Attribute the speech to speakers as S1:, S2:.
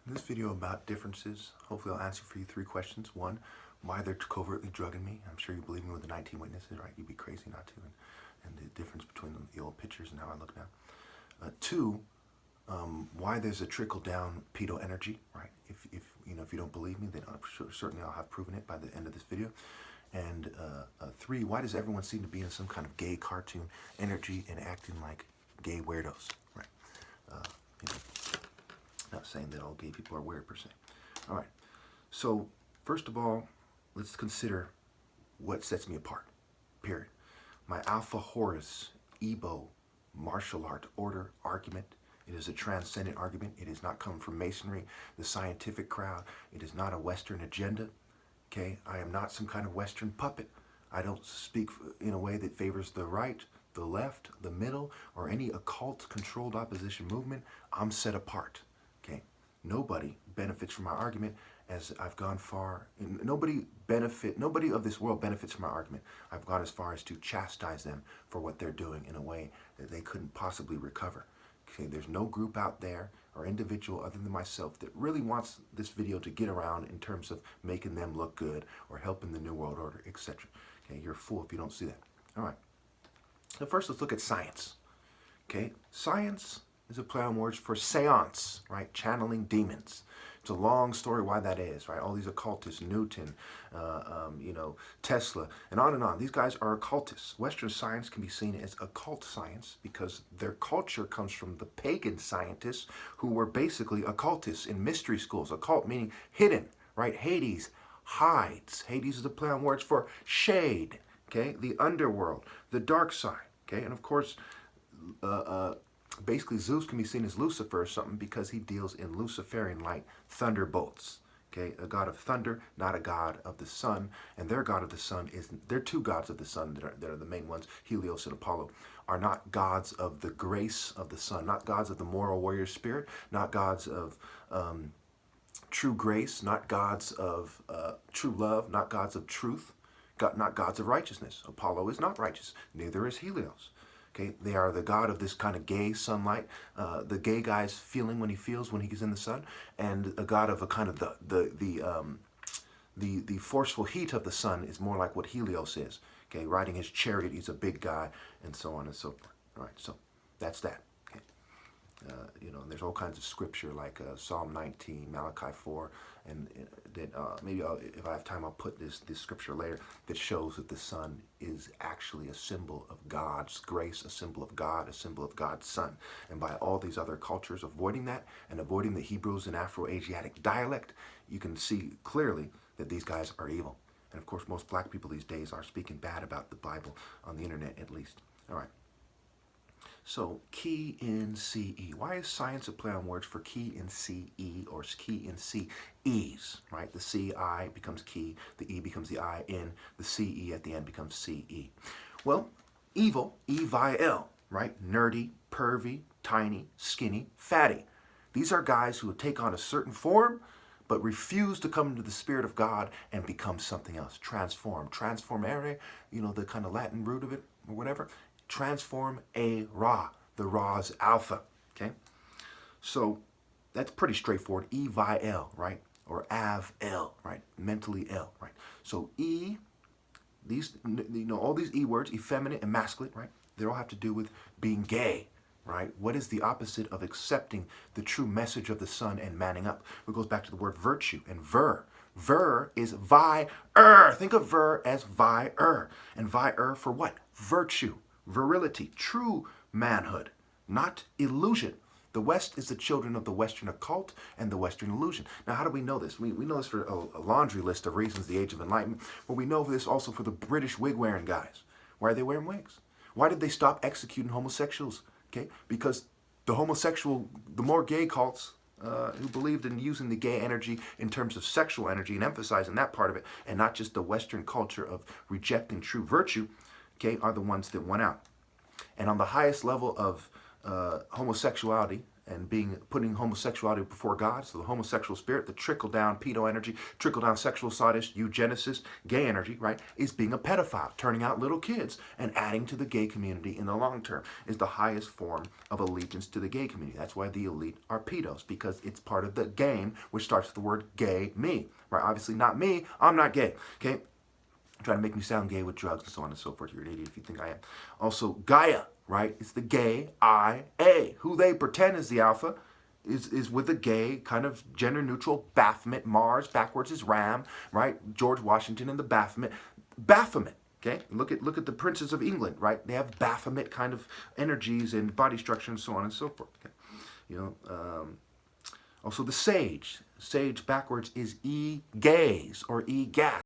S1: In this video about differences, hopefully I'll answer for you 3 questions. 1, why they're covertly drugging me. I'm sure you believe me with the 19 witnesses, right? You'd be crazy not to. And the difference between the old pictures and how I look now. 2, why there's a trickle down pedo energy, right? If you don't believe me, then certainly I'll have proven it by the end of this video. And 3, why does everyone seem to be in some kind of gay cartoon energy and acting like gay weirdos, right? You know, not saying that all gay people are weird per se. All right. So first of all, let's consider what sets me apart. Period. My Alpha Horus Ebo martial art order argument. It is a transcendent argument. It is not coming from Masonry, the scientific crowd. It is not a Western agenda. Okay, I am not some kind of Western puppet. I don't speak in a way that favors the right, the left, the middle, or any occult controlled opposition movement. I'm set apart. Okay, nobody benefits from my argument as I've gone far. Nobody of this world benefits from my argument. I've gone as far as to chastise them for what they're doing in a way that they couldn't possibly recover. Okay, there's no group out there or individual other than myself that really wants this video to get around in terms of making them look good or helping the New World Order, etc. Okay, you're a fool if you don't see that. All right. So first, let's look at science. Okay, science is a play on words for seance, right? Channeling demons. It's a long story why that is, right? All these occultists, Newton, Tesla, and on and on. These guys are occultists. Western science can be seen as occult science because their culture comes from the pagan scientists who were basically occultists in mystery schools. Occult meaning hidden, right? Hades hides. Hades is a play on words for shade, okay? The underworld, the dark side, okay? And of course, basically Zeus can be seen as Lucifer or something because he deals in Luciferian light, thunderbolts. Okay, a god of thunder, not a god of the sun. And their god of the sun is, they're 2 gods of the sun that are the main ones, Helios and Apollo, are not gods of the grace of the sun, not gods of the moral warrior spirit, not gods of true grace, not gods of true love, not gods of truth, not gods of righteousness. Apollo is not righteous, neither is Helios. Okay, they are the god of this kind of gay sunlight, the gay guy's feeling when he feels when he's in the sun, and a god of a kind of the forceful heat of the sun is more like what Helios is. Okay, riding his chariot, he's a big guy, and so on and so forth. All right, so that's that. Okay, and there's all kinds of scripture like Psalm 19, Malachi 4, and that maybe if I have time, I'll put this scripture later that shows that the sun is actually a symbol of God's grace, a symbol of God, a symbol of God's Son. And by all these other cultures avoiding that and avoiding the Hebrews and Afro-Asiatic dialect, you can see clearly that these guys are evil. And of course, most black people these days are speaking bad about the Bible on the internet, at least. All right. So, key in CE. Why is science a play on words for key in CE or key in CEs, right? The CI becomes key, the E becomes the I in, the CE at the end becomes CE. Well, evil, E-V-I-L, right? Nerdy, pervy, tiny, skinny, fatty. These are guys who take on a certain form but refuse to come into the Spirit of God and become something else. Transformere, the kind of Latin root of it or whatever. Transform a Ra. The Ra's alpha. Okay? So that's pretty straightforward. E-Vi-L, right? Or Av-L, right? Mentally L, right? So E, all these E words, effeminate and masculine, right? They all have to do with being gay, right? What is the opposite of accepting the true message of the sun and manning up? It goes back to the word virtue and ver. Ver is vi-er. Think of ver as vi-er. And vi-er for what? Virtue. Virility, true manhood, not illusion. The West is the children of the Western occult and the Western illusion. Now, how do we know this? We know this for a laundry list of reasons, the Age of Enlightenment, but we know this also for the British wig-wearing guys. Why are they wearing wigs? Why did they stop executing homosexuals? Okay, because the more gay cults who believed in using the gay energy in terms of sexual energy and emphasizing that part of it, and not just the Western culture of rejecting true virtue, okay, are the ones that won out. And on the highest level of homosexuality, and putting homosexuality before God. So the homosexual spirit, the trickle down pedo energy, trickle down sexual sadist, eugenicist, gay energy, right, is being a pedophile, turning out little kids and adding to the gay community in the long term is the highest form of allegiance to the gay community. That's why the elite are pedos, because it's part of the game, which starts with the word gay me, right? Obviously not me, I'm not gay, okay? Trying to make me sound gay with drugs and so on and so forth. You're an idiot if you think I am. Also, Gaia, right? It's the gay I-A. Who they pretend is the alpha is with a gay kind of gender neutral Baphomet. Mars backwards is Ram, right? George Washington and the Baphomet. Baphomet. Okay, look at the princes of England, right? They have Baphomet kind of energies and body structure and so on and so forth. Okay? You know, also the sage. Sage backwards is E-gaze or E-gas.